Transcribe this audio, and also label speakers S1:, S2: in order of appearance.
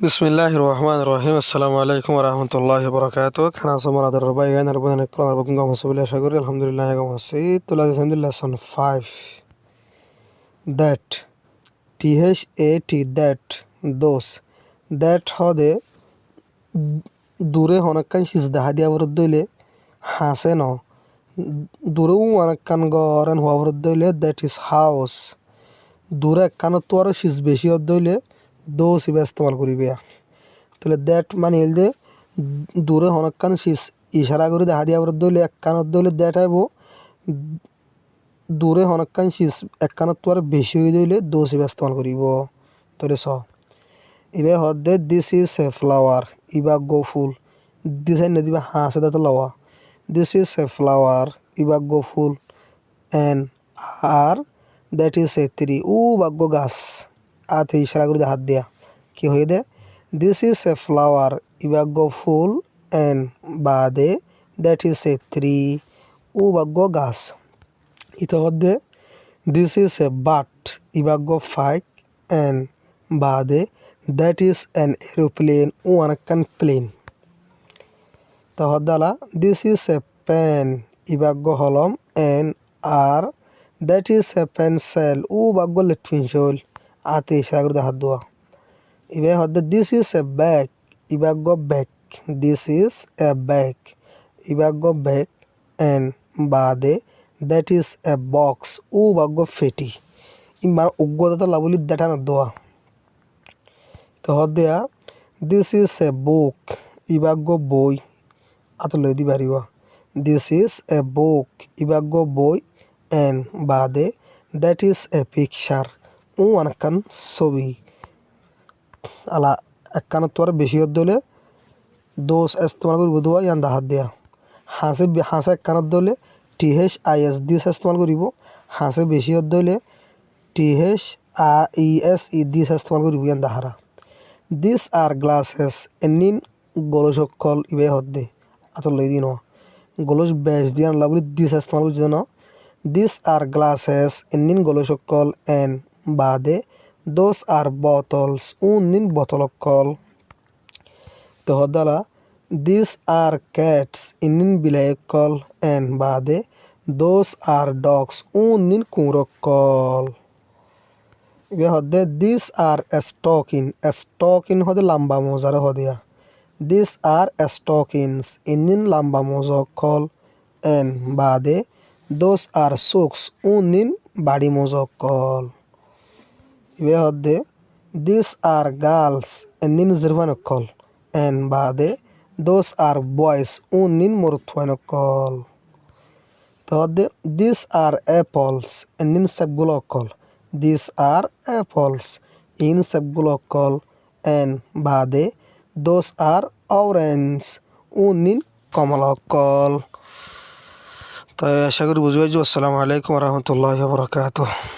S1: Bismillahir Rahmanir Rahim. Assalamu alaikum wa rahmatullahi wa barakatuh. Kana somara dar rabai gan arbana nekran arbakun ga masubila shaguri alhamdulillah ga masi. Tula alhamdulillah lesson 5. That that those that hode dure honakan shis dahadi avruddile hase no dure honakan goran avruddile that is house dure kanotwaro shis beshi oddile those iba istemal koribe তাহলে that মানে হইলে দূরে হনকান ইশারা করে দেখা দিয়া বরদ দইলে একখানত দইলে that আইব দূরে হনকান একখানত তো আর বেশি হয়ে দইলে দোষ ইস্তেমাল করিব তোরে স ইবে হদে দিস ইজ এ ফ্লাওয়ার ইবা গো ফুল দিস আই নদিবা হাসে দাতা লওয়া দিস ইজ এ ফ্লাওয়ার ইবা গো ফুল এন্ড আর দ্যাট ইজ এ ট্রি ও বাগ্য গাছ আতে ইশারা করে হাত দিয়া কি হয়ে দে This is a flower, ibago full, and bade, that is a tree, ubago gas. Ito hodde, this is a bat, ibago fike, and bade, that is an aeroplane, uanakan plane. To hoddala, this is a pen, ibago holom, and r, that is a pencil, ubago letwinshol, ate shagurda haddua. Ibe hodde this is a bag ibago bag this is a bag ibago bag and bade that is a box u bago feti imar uggodata labuli detana doa to hodde this is a book ibago boy atolo di bariwa this is a book ibago boy and bade that is a picture u anakan sobi ala একখানত তোর বেশি হলে দোষ ইস্তেমাল করিব দোয়া ইয়ান দাহাত দেয়া হাসে একখানত দলে টিহেস is this ইস্তেমাল করিব হাসে বেশি হলে টিহেস আইএস দিস ইস্তেমাল করিব ইয়ান দাহারা দিস আর গ্লাসেস এনিন গলসকল ইবে হদ্দে আতল লই দিন গলস বেশ দিয়ান লাবলি দিস ইস্তেমাল করিব না দিস আর গ্লাসেস এনিন গলসকল এন বাদে those are bottles unin botolokol to hodala these are cats inin bilayekol and bade those are dogs unin kurokol ibe hodde these are stocking hode lamba mojare hodia these are stockings inin lamba mojokol and bade those are socks unin badi mojokol ibe hodde these are girls enin zirvanokol and bade those are boys unin mortwanokol to hodde these are apples enin sebgulokol these are apples in sebgulokol and bade those are orange unin কমলাকল তাই আশা করি বুঝবে। আসসালামু আলাইকুম ওয়া রাহমাতুল্লাহি ওয়া বারাকাতুহু।